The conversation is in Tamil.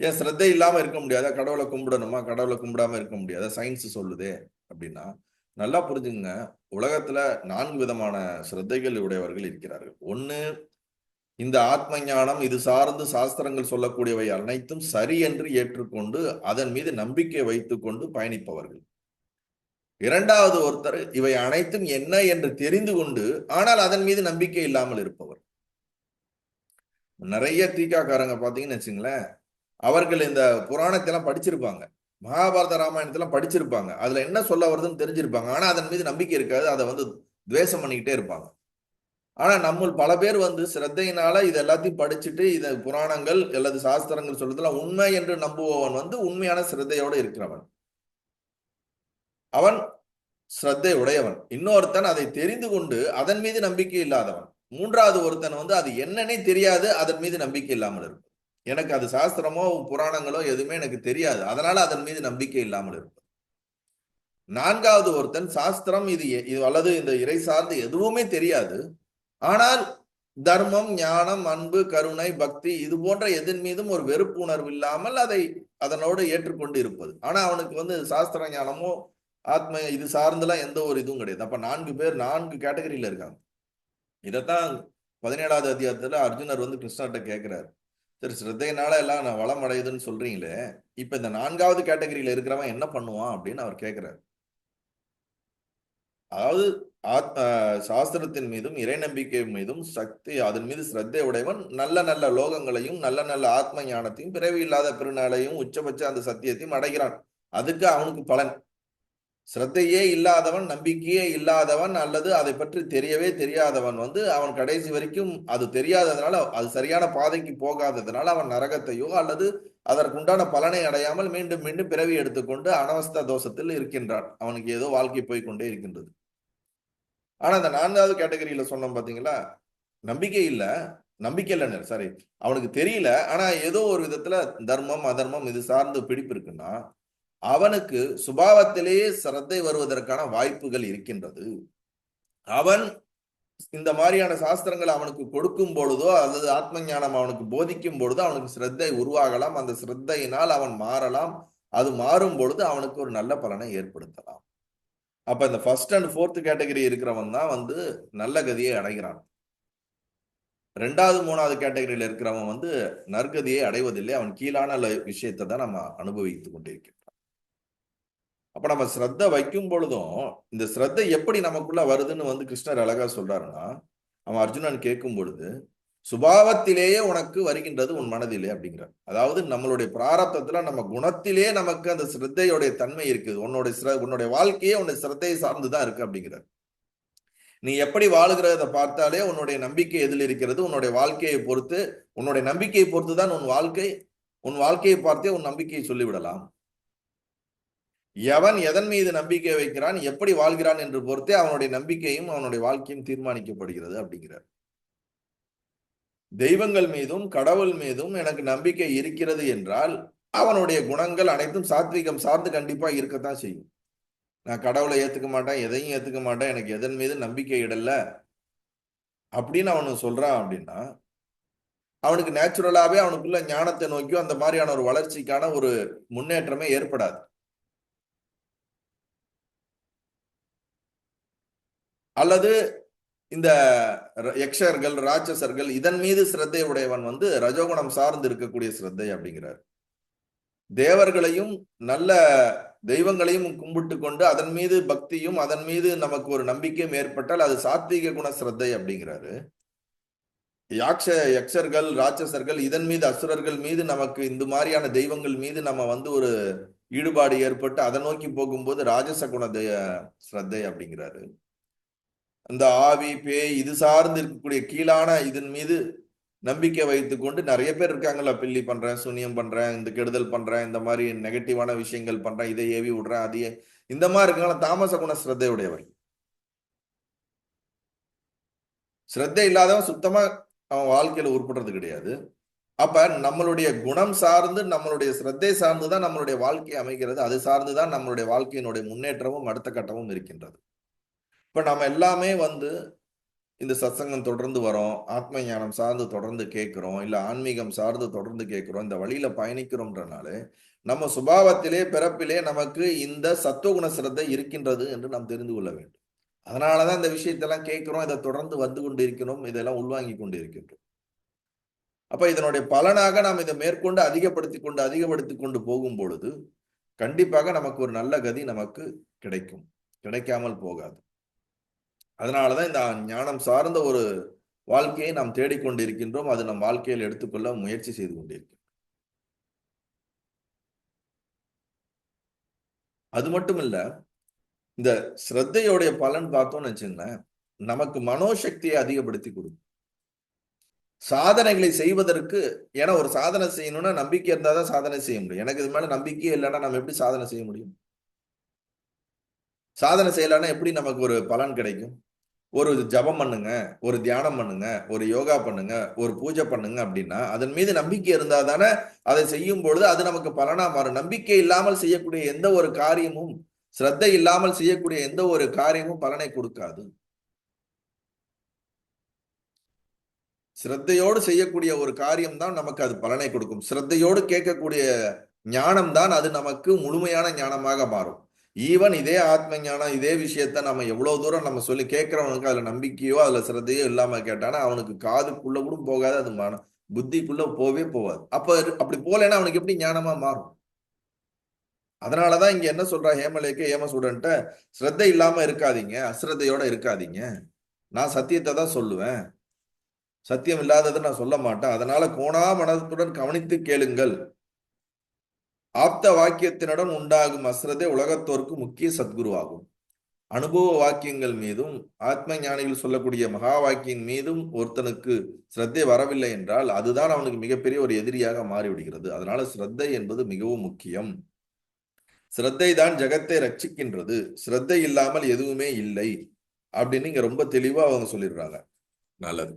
ஏன் சிரத்தை இல்லாம இருக்க முடியாதா? கடவுளை கும்பிடணுமா? கடவுளை கும்பிடாம இருக்க முடியாதா? சயின்ஸ் சொல்லுதே அப்படின்னா, நல்லா புரிஞ்சுங்க. உலகத்துல 4 விதமான சிரத்தைகள் உடையவர்கள் இருக்கிறார்கள். ஒண்ணு, இந்த ஆத்ம ஞானம் இது சார்ந்து சாஸ்திரங்கள் சொல்லக்கூடியவை அனைத்தும் சரி என்று ஏற்றுக்கொண்டு அதன் மீது நம்பிக்கை வைத்துக் கொண்டு பயணிப்பவர்கள். இரண்டாவது ஒருத்தர் இவை அனைத்தும் என்ன என்று தெரிந்து கொண்டு ஆனால் அதன் மீது நம்பிக்கை இல்லாமல் இருப்பவர். நிறைய தீக்காக்காரங்க பாத்தீங்கன்னு வச்சுங்களேன், அவர்கள் இந்த புராணத்தெல்லாம் படிச்சிருப்பாங்க, மகாபாரத ராமாயணத்தெல்லாம் படிச்சிருப்பாங்க, அதுல என்ன சொல்ல வருதுன்னு தெரிஞ்சிருப்பாங்க. ஆனா அதன் மீது நம்பிக்கை இருக்காது, அதை துவேஷம் பண்ணிக்கிட்டே இருப்பாங்க. ஆனா நம்ம பல பேர் சிரத்தையினால இது எல்லாத்தையும் படிச்சுட்டு இத புராணங்கள் அல்லது சாஸ்திரங்கள் சொல்றதுல உண்மை என்று நம்புபவன் உண்மையான சிரத்தையோடு இருக்கிறவன், அவன் சிரத்தை உடையவன். இன்னொருத்தன் அதை தெரிந்து கொண்டு அதன் மீது நம்பிக்கை இல்லாதவன். மூன்றாவது ஒருத்தன் அது என்னன்னே தெரியாது, அதன் மீது நம்பிக்கை இல்லாமல் இருக்கும். எனக்கு அது சாஸ்திரமோ புராணங்களோ எதுவுமே எனக்கு தெரியாது, அதனால அதன் மீது நம்பிக்கை இல்லாமல் இருக்கும். நான்காவது ஒருத்தன் சாஸ்திரம் இது அல்லது இந்த இறை சார்ந்து எதுவுமே தெரியாது, ஆனால் தர்மம், ஞானம், அன்பு, கருணை, பக்தி இது போன்ற எதன் மீதும் ஒரு வெறுப்பு உணர்வு இல்லாமல் அதனோடு ஏற்றுக்கொண்டு இருப்பது. ஆனா அவனுக்கு சாஸ்திர ஞானமோ ஆத்ம இது சார்ந்தெல்லாம் எந்த ஒரு இதுவும் கிடையாது. அப்ப 4 பேர் 4 கேட்டகரியில இருக்காங்க. இதைத்தான் 17வது அத்தியாயத்துல அர்ஜுனர் கிருஷ்ணர்கிட்ட கேட்கிறார். சரி, சிரத்தையினால எல்லாம் நான் வளம் அடையுதுன்னு சொல்றீங்களே, இப்ப இந்த 4வது கேட்டகரியில இருக்கிறவன் என்ன பண்ணுவான் அப்படின்னு அவர் கேட்கிறார். அதாவது சாஸ்திரத்தின் மீதும் இறை நம்பிக்கை மீதும் சக்தி அதன் மீது சிரத்தை உடையவன் நல்ல நல்ல லோகங்களையும் நல்ல நல்ல ஆத்ம ஞானத்தையும் பிறவி இல்லாத பெருநாளையும் உச்சபட்ச அந்த சத்தியத்தையும் அடைகிறான். அதுக்கு அவனுக்கு பலன். சிரத்தையே இல்லாதவன், நம்பிக்கையே இல்லாதவன் அல்லது அதை பற்றி தெரியவே தெரியாதவன் அவன் கடைசி வரைக்கும் அது தெரியாததுனால, அது சரியான பாதைக்கு போகாததுனால அவன் நரகத்தையோ அல்லது அதற்குண்டான பலனை அடையாமல் மீண்டும் மீண்டும் பிறவி எடுத்துக்கொண்டு அனவஸ்த தோஷத்தில் இருக்கின்றான். அவனுக்கு ஏதோ வாழ்க்கை போய்கொண்டே இருக்கின்றது. ஆனா அந்த 4வது கேட்டகரியில சொன்னோம் பாத்தீங்களா, நம்பிக்கை இல்ல, நம்பிக்கை இல்ல, சாரி, அவனுக்கு தெரியல, ஆனா ஏதோ ஒரு விதத்துல தர்மம் அதர்மம் இது சார்ந்து பிடிப்பு இருக்குன்னா அவனுக்கு சுபாவத்திலேயே சிரத்தை வருவதற்கான வாய்ப்புகள் இருக்கின்றது. அவன் இந்த மாதிரியான சாஸ்திரங்கள் அவனுக்கு கொடுக்கும் பொழுதோ அல்லது ஆத்ம ஞானம் அவனுக்கு போதிக்கும் பொழுதோ அவனுக்கு சிரத்தை உருவாகலாம். அந்த சிரத்தையினால் அவன் மாறலாம். அது மாறும் பொழுது அவனுக்கு ஒரு நல்ல பலனை ஏற்படுத்தலாம். அப்ப இந்த ஃபர்ஸ்ட் அண்ட் ஃபோர்த் கேட்டகரி இருக்கிறவன் தான் நல்ல கதியை அடைகிறான். 2வது 3வது கேட்டகரியில இருக்கிறவன் நற்கதியை அடைவதில்லை. அவன் கீழான விஷயத்தை தான் நம்ம அனுபவித்துக் கொண்டிருக்கிறோம். அப்ப நம்ம சிரத்த வைக்கும் பொழுதும் இந்த சிரத்தை எப்படி நமக்குள்ள வருதுன்னு கிருஷ்ணர் அழகா சொல்றாருன்னா, அவன் அர்ஜுனன் கேட்கும் பொழுது சுபாவத்திலேயே உனக்கு வருகின்றது உன் மனதிலே அப்படிங்கிறார். அதாவது நம்மளுடைய பிராரப்தத்துல நம்ம குணத்திலே நமக்கு அந்த சிரத்தையுடைய தன்மை இருக்குது. உன்னுடைய வாழ்க்கையே உன்னுடைய சிரத்தையை சார்ந்துதான் இருக்கு அப்படிங்கிறார். நீ எப்படி வாழுகிறத பார்த்தாலே உன்னுடைய நம்பிக்கை எதில் இருக்கிறது, உன்னுடைய வாழ்க்கையை பொறுத்து, உன்னுடைய நம்பிக்கையை பொறுத்துதான் உன் வாழ்க்கையை பார்த்தே உன் நம்பிக்கையை சொல்லிவிடலாம். எவன் எதன் மீது நம்பிக்கை வைக்கிறான், எப்படி வாழ்கிறான் என்று பொறுத்தே அவனுடைய நம்பிக்கையும் அவனுடைய வாழ்க்கையும் தீர்மானிக்கப்படுகிறது அப்படிங்கிறார். தெய்வங்கள் மீதும் கடவுள் மீதும் எனக்கு நம்பிக்கை இருக்கிறது என்றால் அவனுடைய குணங்கள் அனைத்தும் சாத்வீகம் சார்ந்து கண்டிப்பா இருக்கத்தான் செய்யும். நான் கடவுளை ஏத்துக்க மாட்டேன், எதையும் ஏத்துக்க மாட்டேன், எனக்கு எதன் மீது நம்பிக்கை இடல அப்படின்னு அவனு சொல்றான் அப்படின்னா அவனுக்கு நேச்சுரலாவே அவனுக்குள்ள ஞானத்தை நோக்கியும் அந்த மாதிரியான ஒரு வளர்ச்சிக்கான ஒரு முன்னேற்றமே ஏற்படாது. அல்லது இந்த யக்ஷர்கள், ராட்சசர்கள் இதன் மீது சிரத்தை உடையவன் ரஜோகுணம் சார்ந்து இருக்கக்கூடிய சிரத்தை அப்படிங்கிறார். தேவர்களையும் நல்ல தெய்வங்களையும் கும்பிட்டு கொண்டு அதன் மீது பக்தியும் அதன் மீது நமக்கு ஒரு நம்பிக்கையும் ஏற்பட்டால் அது சாத்வீக குண சிரத்தை அப்படிங்கிறாரு. யக்ஷர்கள், ராட்சசர்கள் இதன் மீது அசுரர்கள் மீது நமக்கு இந்த மாதிரியான தெய்வங்கள் மீது நம்ம ஒரு ஈடுபாடு ஏற்பட்டு அதை நோக்கி போகும்போது ராஜச குண சிரத்தை அப்படிங்கிறாரு. அந்த ஆவி, பேய் இது சார்ந்து இருக்கக்கூடிய கீழான இதன் மீது நம்பிக்கை வைத்துக் கொண்டு நிறைய பேர் இருக்காங்கல்ல, பில்லி பண்றேன், சூனியம் பண்றேன், இந்த கெடுதல் பண்றேன், இந்த மாதிரி நெகட்டிவான விஷயங்கள் பண்றேன், இதை ஏவி விடுறேன், அதையே இந்த மாதிரி இருக்காங்களா தாமச குண சிரத்தை உடையவர். சிரத்தை இல்லாதவன் சுத்தமா அவன் வாழ்க்கையில உருப்படுறது கிடையாது. அப்ப நம்மளுடைய குணம் சார்ந்து நம்மளுடைய சிரத்தை சார்ந்துதான் நம்மளுடைய வாழ்க்கை அமைகிறது. அது சார்ந்துதான் நம்மளுடைய வாழ்க்கையினுடைய முன்னேற்றமும் அடுத்த கட்டமும் இருக்கின்றது. இப்ப நம்ம எல்லாமே இந்த சத்சங்கம் தொடர்ந்து வரோம், ஆத்ம ஞானம் சார்ந்து தொடர்ந்து கேட்கிறோம், இல்ல ஆன்மீகம் சார்ந்து தொடர்ந்து கேட்கிறோம், இந்த வழியில பயணிக்கிறோம்ன்றனால நம்ம சுபாவத்திலே பிறப்பிலே நமக்கு இந்த சத்துவகுண சிரத்தை இருக்கின்றது என்று நாம் தெரிந்து கொள்ள வேண்டும். அதனாலதான் இந்த விஷயத்தெல்லாம் கேட்கிறோம், இதை தொடர்ந்து வந்து கொண்டு இருக்கிறோம், இதெல்லாம் உள்வாங்கி கொண்டு இருக்கின்றோம். அப்ப இதனுடைய பலனாக நாம் இதை மேற்கொண்டு அதிகப்படுத்தி கொண்டு போகும் பொழுது கண்டிப்பாக நமக்கு ஒரு நல்ல கதி நமக்கு கிடைக்கும், கிடைக்காமல் போகாது. அதனாலதான் இந்த ஞானம் சார்ந்த ஒரு வாழ்க்கையை நாம் தேடிக்கொண்டிருக்கின்றோம். அது நம் வாழ்க்கையில் எடுத்துக்கொள்ள முயற்சி செய்து கொண்டிருக்கிறோம். அது மட்டும் இல்ல, இந்த ஸ்ரத்தையோடைய பலன் பார்த்தோம்னு வச்சுங்களேன், நமக்கு மனோசக்தியை அதிகப்படுத்தி கொடுக்கும். சாதனைகளை செய்வதற்கு, ஏன்னா ஒரு சாதனை செய்யணும்னா நம்பிக்கை இருந்தாதான் சாதனை செய்ய முடியும். எனக்கு இது மேல நம்பிக்கையே இல்லைன்னா நம்ம எப்படி சாதனை செய்ய முடியும்? சாதனை செய்யலைன்னா எப்படி நமக்கு ஒரு பலன் கிடைக்கும்? ஒரு ஜபம் பண்ணுங்க, ஒரு தியானம் பண்ணுங்க, ஒரு யோகா பண்ணுங்க, ஒரு பூஜை பண்ணுங்க அப்படின்னா அதன் மீது நம்பிக்கை இருந்தா தானே அதை செய்யும் பொழுது அது நமக்கு பலனா மாறும். நம்பிக்கை இல்லாமல் செய்யக்கூடிய எந்த ஒரு காரியமும், சிரத்தை இல்லாமல் செய்யக்கூடிய எந்த ஒரு காரியமும் பலனை கொடுக்காது. சிரத்தையோடு செய்யக்கூடிய ஒரு காரியம் தான் நமக்கு அது பலனை கொடுக்கும். சிரத்தையோடு கேட்கக்கூடிய ஞானம் தான் அது நமக்கு முழுமையான ஞானமாக மாறும். ஈவன் இதே ஆத்ம ஞானம், இதே விஷயத்த நம்ம எவ்வளவு தூரம் நம்ம சொல்லி கேட்கிறவனுக்கு அதுல நம்பிக்கையோ அதுல சிரத்தையோ இல்லாம கேட்டானா அவனுக்கு காதுக்குள்ள கூட போகாது, அது புத்திக்குள்ள போவே போவாது. அப்படி போலன்னா அவனுக்கு எப்படி ஞானமா மாறும்? அதனாலதான் இங்க என்ன சொல்றா ஹேமலேக்கு, ஹேமசூடன்ட்ட, சிரத்தை இல்லாம இருக்காதீங்க, அசிரத்தையோட இருக்காதீங்க. நான் சத்தியத்தை தான் சொல்லுவேன், சத்தியம் இல்லாததை நான் சொல்ல மாட்டேன். அதனால கோணா மனத்துடன் கவனித்து கேளுங்கள். ஆப்த வாக்கியத்தினுடன் உண்டாகும் அஸ்ரதை உலகத்தோருக்கு முக்கிய சத்குருவாகும். அனுபவ வாக்கியங்கள் மீதும் ஆத்ம ஞானிகள் சொல்லக்கூடிய மகா வாக்கியின் மீதும் ஒருத்தனுக்கு சிரத்தை வரவில்லை என்றால் அதுதான் அவனுக்கு மிகப்பெரிய ஒரு எதிரியாக மாறிவிடுகிறது. அதனால சிரத்தை என்பது மிகவும் முக்கியம். சிரத்தை தான் ஜகத்தை ரட்சிக்கின்றது, சிரத்தை இல்லாமல் எதுவுமே இல்லை அப்படின்னு இங்க ரொம்ப தெளிவா அவங்க சொல்லிடுறாங்க. நல்லது.